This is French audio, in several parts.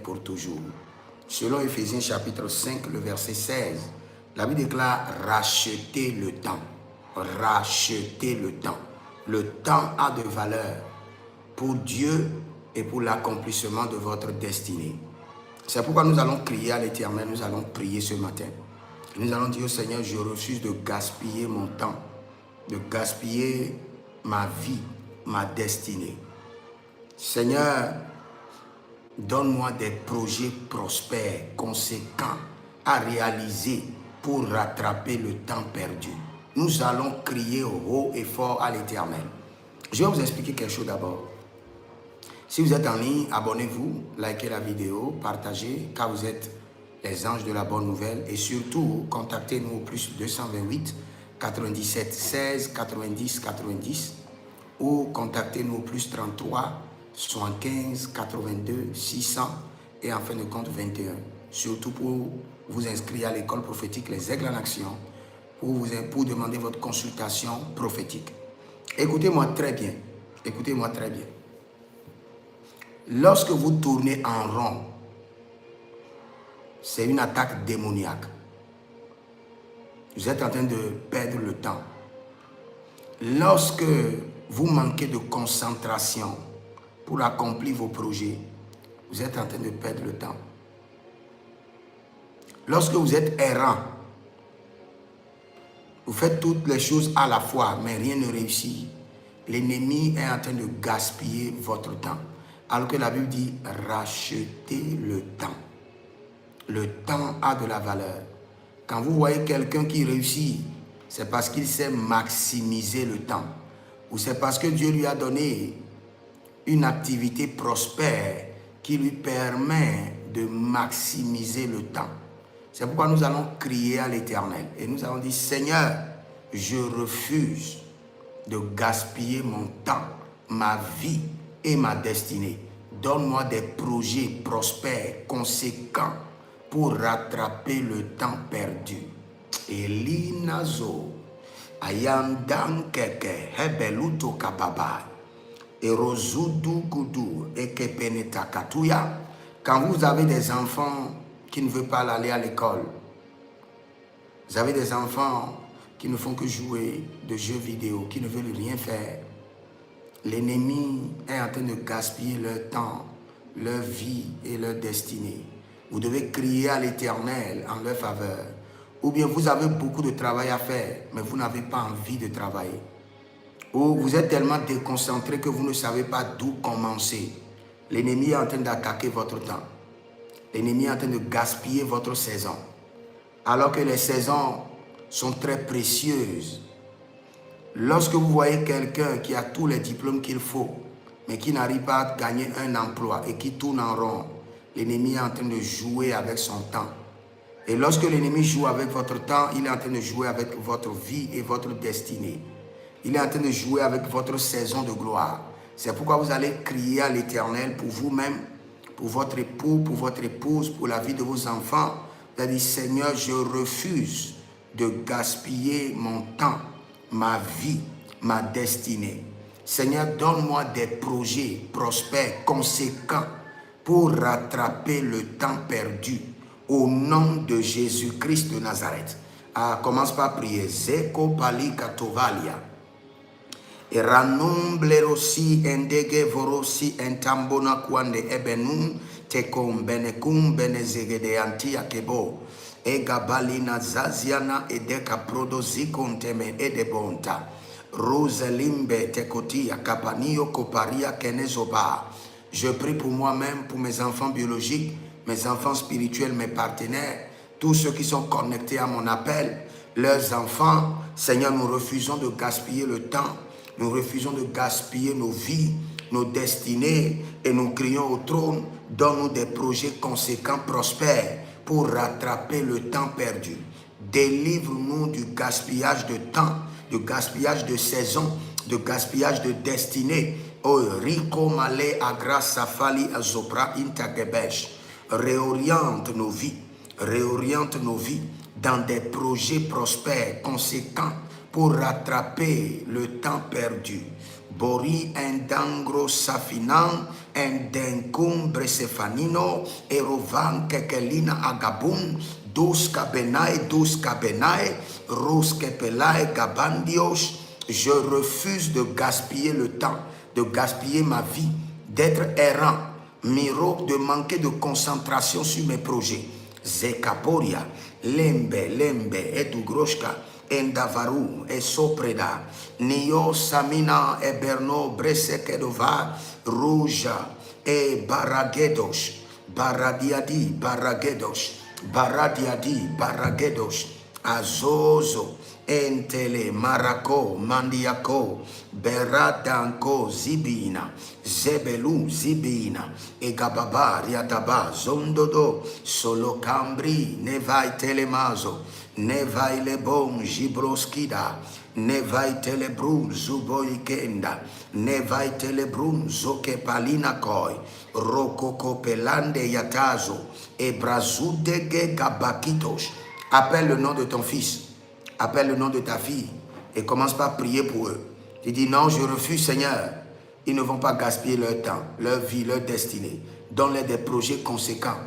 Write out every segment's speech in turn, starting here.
pour toujours. Selon Éphésiens chapitre 5, le verset 16, la Bible déclare « Rachetez le temps ». Rachetez le temps. Le temps a de valeur pour Dieu et pour l'accomplissement de votre destinée. C'est pourquoi nous allons crier à l'Éternel, nous allons prier ce matin. Nous allons dire au Seigneur, je refuse de gaspiller mon temps, de gaspiller ma vie, ma destinée. Seigneur, donne-moi des projets prospères, conséquents à réaliser pour rattraper le temps perdu. Nous allons crier haut et fort à l'Éternel. Je vais vous expliquer quelque chose d'abord. Si vous êtes en ligne, abonnez-vous, likez la vidéo, partagez, car vous êtes les anges de la bonne nouvelle. Et surtout, contactez-nous au plus 228 97 16 90 90 ou contactez-nous au plus 33 75 82 600 et en fin de compte 21. Surtout pour vous inscrire à l'école prophétique Les Aigles en Action, pour demander votre consultation prophétique. Écoutez-moi très bien. Écoutez-moi très bien. Lorsque vous tournez en rond, c'est une attaque démoniaque. Vous êtes en train de perdre le temps. Lorsque vous manquez de concentration pour accomplir vos projets, vous êtes en train de perdre le temps. Lorsque vous êtes errant, vous faites toutes les choses à la fois, mais rien ne réussit. L'ennemi est en train de gaspiller votre temps. Alors que la Bible dit, rachetez le temps. Le temps a de la valeur. Quand vous voyez quelqu'un qui réussit, c'est parce qu'il sait maximiser le temps. Ou c'est parce que Dieu lui a donné une activité prospère qui lui permet de maximiser le temps. C'est pourquoi nous allons crier à l'Éternel. Et nous allons dire, Seigneur, je refuse de gaspiller mon temps, ma vie et ma destinée. Donne-moi des projets prospères, conséquents, pour rattraper le temps perdu. Elinazo, Ayandan keke, Hebeluto kababa, Erozudu gudu, Ekepeneta katuya. Quand vous avez des enfants qui ne veulent pas aller à l'école, vous avez des enfants qui ne font que jouer de jeux vidéo, qui ne veulent rien faire, l'ennemi est en train de gaspiller leur temps, leur vie et leur destinée. Vous devez crier à l'Éternel en leur faveur. Ou bien vous avez beaucoup de travail à faire, mais vous n'avez pas envie de travailler. Ou vous êtes tellement déconcentré que vous ne savez pas d'où commencer. L'ennemi est en train d'attaquer votre temps. L'ennemi est en train de gaspiller votre saison. Alors que les saisons sont très précieuses. Lorsque vous voyez quelqu'un qui a tous les diplômes qu'il faut, mais qui n'arrive pas à gagner un emploi et qui tourne en rond, l'ennemi est en train de jouer avec son temps. Et lorsque l'ennemi joue avec votre temps, il est en train de jouer avec votre vie et votre destinée. Il est en train de jouer avec votre saison de gloire. C'est pourquoi vous allez crier à l'Éternel pour vous-même, pour votre époux, pour votre épouse, pour la vie de vos enfants. Vous allez dire, Seigneur, je refuse de gaspiller mon temps, ma vie, ma destinée. Seigneur, donne-moi des projets prospères, conséquents, pour rattraper le temps perdu. Au nom de Jésus-Christ de Nazareth. Commence par prier. Zeko pali katovalia. Eranumblerosi endege vorosi entambona kwande ebenum tekom benekum benezegede antia kebo. Egabalina zaziana edeka prodozikonteme edebonta. Roselimbe tekotia kapanio koparia kenezoba. Je prie pour moi-même, pour mes enfants biologiques, mes enfants spirituels, mes partenaires, tous ceux qui sont connectés à mon appel, leurs enfants. Seigneur, nous refusons de gaspiller le temps, nous refusons de gaspiller nos vies, nos destinées, et nous crions au trône, donne-nous des projets conséquents, prospères, pour rattraper le temps perdu. Délivre-nous du gaspillage de temps, du gaspillage de saison, du gaspillage de destinée. Oh, Rico Malé Agra Safali Azopra Intagebesh. Réoriente nos vies dans des projets prospères, conséquents, pour rattraper le temps perdu. Bori endangro safinan, endencumbre sefanino, erovan kekelina agabun, dos kabenai, ros kepelai gabandios. Je refuse de gaspiller le temps, de gaspiller ma vie, d'être errant, miro, de manquer de concentration sur mes projets. Zekaporia, lembe, edugroshka, endavaru, esopreda, nio samina, eberno, bresekedova, rouja, e baragedos, baradiadi, azozo, entele, marako, mandiako, beradanko, zibina, zebelu, zibina, egababa, riataba, zondodo, solo cambri, nevai telemazo, nevai lebon, gibroskida, nevai telebrun, zuboikenda, nevai telebrun, zoke palina koi, rokoko pelande yatazo, ebrazudege gabakitos. Appelle le nom de ton fils. Appelle le nom de ta fille et commence par prier pour eux. Tu dis non, je refuse Seigneur. Ils ne vont pas gaspiller leur temps, leur vie, leur destinée. Donne-les des projets conséquents,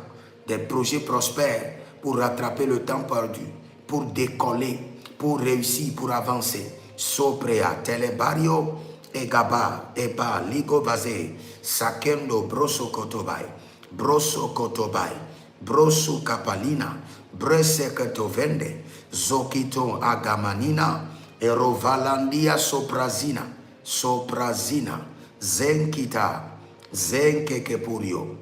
des projets prospères pour rattraper le temps perdu, pour décoller, pour réussir, pour avancer. Soprea, telebario, egaba, eba, ligo vase, sakendo, broso kotobai, broso kapalina, brese ketovende, zokito agamanina, erovalandia soprazina, zenkita, zenkekepurio,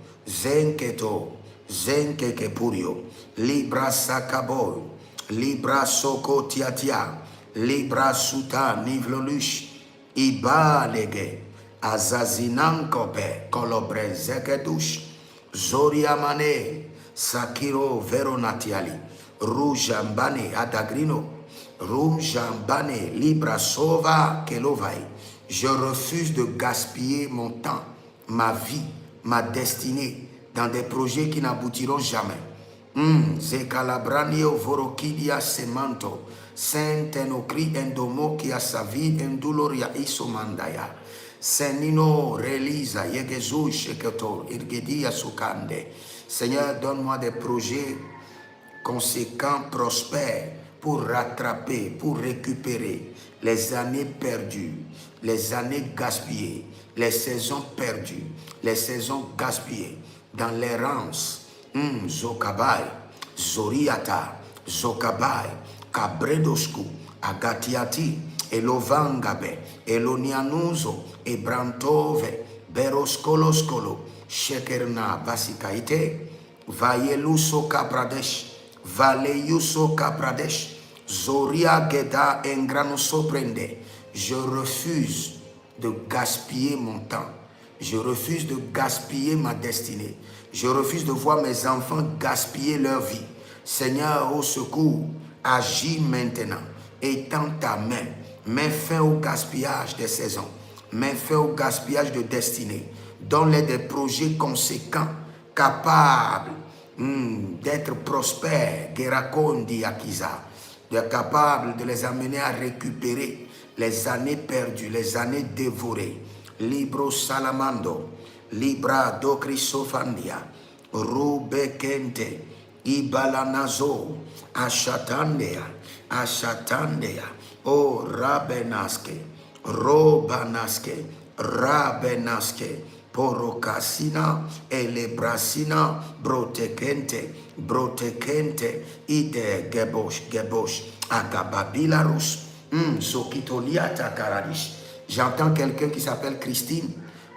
zenkekepurio, libra sakaboy, libra sokotiatia, libra suta nivlolush, ibalege, azazinankope, kolobre zekedush, zoriamane, sakiro veronatiali, rujambane adagrino, rujambane libra sova kelovai. Je refuse de gaspiller mon temps, ma vie, ma destinée dans des projets qui n'aboutiront jamais. Zekalabranio vorokidia semanto, sentenokri endomo ki asavi enduloria isomandaya. Senino relisa yegezu sheketo irgedia sukande. Seigneur, donne-moi des projets conséquents, prospères, pour rattraper, pour récupérer les années perdues, les années gaspillées, les saisons perdues, les saisons gaspillées dans l'errance. Zokabai, Zoriata, Zokabai, Kabredosku, Agatiati, Elovangabe, Elonianuzo, Ebrantove, Beroskoloskolo, Shekerna Vasikaite, Vayeluso Kapradesh, Valeyuso Kapradesh, Zoria Geda Engrano Soprende. Je refuse de gaspiller mon temps. Je refuse de gaspiller ma destinée. Je refuse de voir mes enfants gaspiller leur vie. Seigneur, au secours, agis maintenant. Étends ta main. Mets fin au gaspillage des saisons. Mets fin au gaspillage de destinée. Donne-les des projets conséquents, capables d'être prospères, Gerakondi Akiza, capables de les amener à récupérer les années perdues, les années dévorées. Libro Salamando, Libra do Crisofandia, Rubekente, Ibalanazo, Ashatandea, O Rabenaske, Rabenaske, Porocasina, Elebrasina, Brotekente, Ide Gebosh, Agababilarus, Zokitoliata Karadish. J'entends quelqu'un qui s'appelle Christine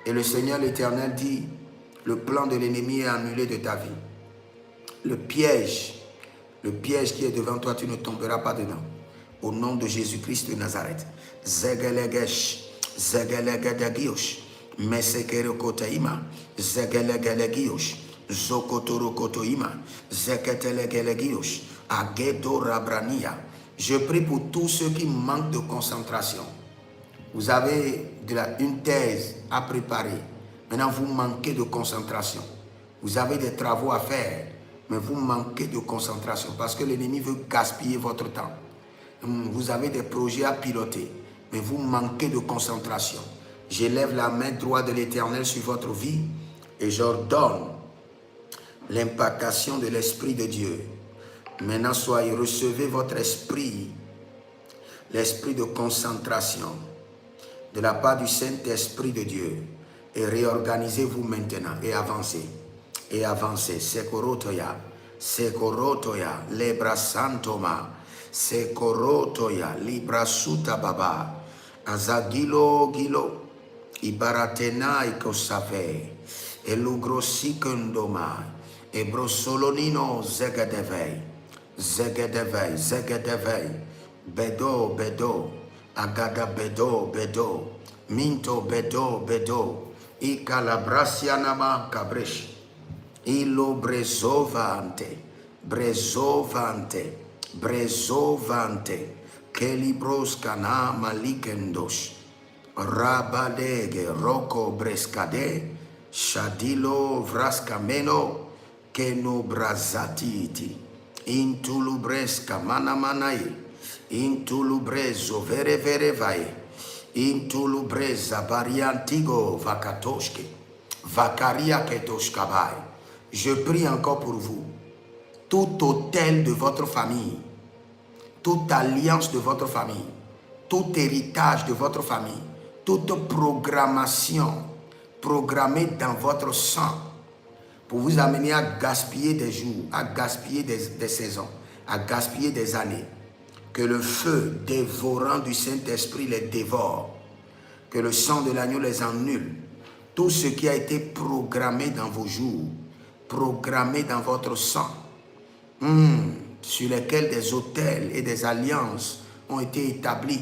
et le Seigneur l'Éternel dit, le plan de l'ennemi est annulé de ta vie. Le piège qui est devant toi, tu ne tomberas pas dedans. Au nom de Jésus-Christ de Nazareth. Zegelegesh, Zegelegedegios, Mesekerokotaima, Zegelegelegiosh, Zokotorokotoima, Zeketelegelegiosh, Agedorabrania. Je prie pour tous ceux qui manquent de concentration. Vous avez une thèse à préparer. Maintenant, vous manquez de concentration. Vous avez des travaux à faire, mais vous manquez de concentration parce que l'ennemi veut gaspiller votre temps. Vous avez des projets à piloter, mais vous manquez de concentration. J'élève la main droite de l'Éternel sur votre vie et j'ordonne l'impactation de l'Esprit de Dieu. Maintenant, recevez votre esprit, l'esprit de concentration de la part du Saint-Esprit de Dieu et réorganisez-vous maintenant et avancez. Et avancez. Sekorotoya, Sekorotoya, Lebra Santoma, Sekorotoya, Libra Suta Baba, Azagilo Gilo, Ibaratena Ikosave, Elugrosikundoma, Ebrosolonino Zegedevei, Zegedevei, Zegedevei, Bedo, Bedo, Agada Bedo, Bedo, Minto Bedo, Bedo, Ikalabrasianama Kabresh, Ilo Brezovante, Brezovante, Brezovante, Kelibros Kana Malikendos, Rabadege, Roko Breskade, Shadilo Vraskameno, Keno Brazatiti, Intulubreska Manamanai, Intulubrezo Vere Vere Vae, Intulubreza Bariantigo Vakatoshke, Vakaria Ketoshkabai. Je prie encore pour vous. Tout hôtel de votre famille, toute alliance de votre famille, tout héritage de votre famille, toute programmation programmée dans votre sang pour vous amener à gaspiller des jours, à gaspiller des saisons, à gaspiller des années. Que le feu dévorant du Saint-Esprit les dévore, que le sang de l'agneau les annule. Tout ce qui a été programmé dans vos jours, programmé dans votre sang, sur lesquels des autels et des alliances ont été établis.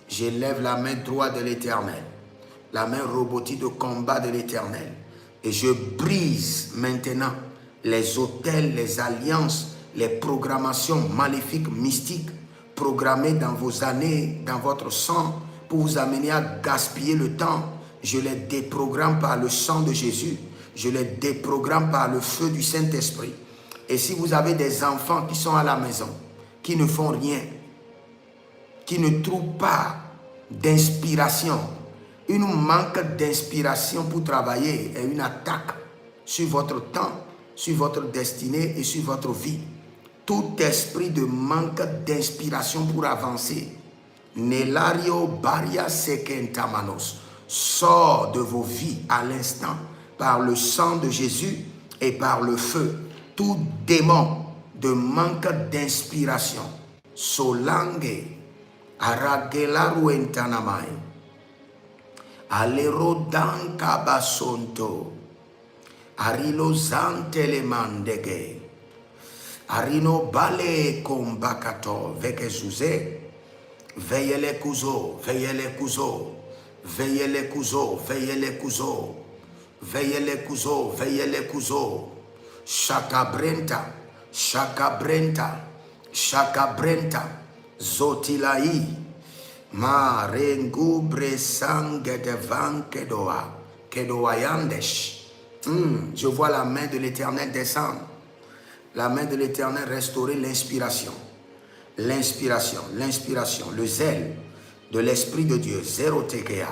J'élève la main droite de l'Éternel, la main robotique de combat de l'Éternel, et je brise maintenant les autels, les alliances, les programmations maléfiques, mystiques, programmées dans vos années, dans votre sang, pour vous amener à gaspiller le temps. Je les déprogramme par le sang de Jésus. Je les déprogramme par le feu du Saint-Esprit. Et si vous avez des enfants qui sont à la maison, qui ne font rien, qui ne trouvent pas d'inspiration, une manque d'inspiration pour travailler et une attaque sur votre temps, sur votre destinée et sur votre vie. Tout esprit de manque d'inspiration pour avancer, Nelario Baria Sekentamanos, sort de vos vies à l'instant par le sang de Jésus et par le feu. Tout démon de manque d'inspiration, Solange, Aragelaruentanamai, Alerodan Kabasonto, Arilo Zantelemandege, Arino Bale Kombakato, Vekezuze, Veillez les couseaux, veillez les couseaux, veillez les couseaux, veillez les couseaux, veillez les couseaux, veillez les couseaux. Shakabrenta, Shakabrenta, Shakabrenta, Zotilai, Marengu Bresange devan Kedoa, Kedoayandesh. Je vois la main de l'Éternel descendre, la main de l'Éternel restaurer l'inspiration. L'inspiration, l'inspiration, le zèle de l'Esprit de Dieu, zéro tekea,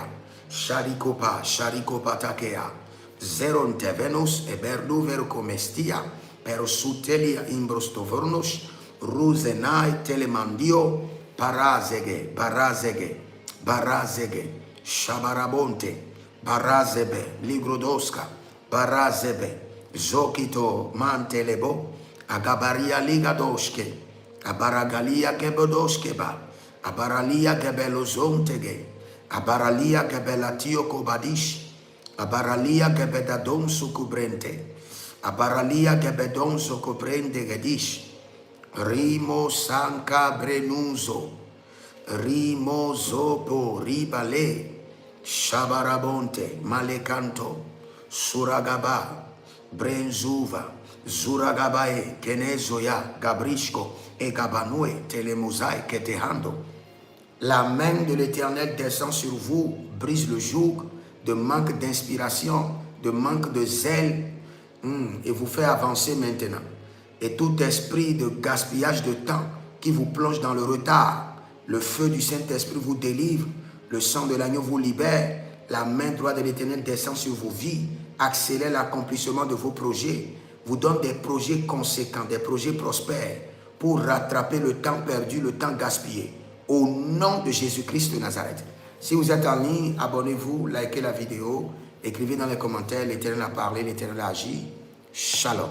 sharikopa, sharikopa takea, zeronte venus, eberdu vercomestia, per sutelia imbrostovornos, ruzenai telemandio, parazege, barazege, barazege, shabarabonte, barazebe, ligrodoska, barazebe, zokito mantelebo, agabaria ligadoske, Abaragalia Gebodoskeba, Abaralia Gebelozontege, Abaralia Gebelatio Kobadish, Abaralia Gebedadon Sukubrente, Abaralia Gebedon Sukubrente Gedish, Rimo Sanka Brenuzo, Rimo Zopo Ribale, Shabarabonte, Malekanto, Suragaba, Brenzuva, Zuragabae, Kenezoya, Gabrishko, et Gabanoué, Télémosaï, Ketehando. La main de l'Éternel descend sur vous, brise le joug de manque d'inspiration, de manque de zèle, et vous fait avancer maintenant. Et tout esprit de gaspillage de temps qui vous plonge dans le retard, le feu du Saint-Esprit vous délivre, le sang de l'agneau vous libère, la main droite de l'Éternel descend sur vos vies, accélère l'accomplissement de vos projets, vous donne des projets conséquents, des projets prospères pour rattraper le temps perdu, le temps gaspillé. Au nom de Jésus-Christ de Nazareth. Si vous êtes en ligne, abonnez-vous, likez la vidéo, écrivez dans les commentaires, l'Éternel a parlé, l'Éternel a agi. Shalom.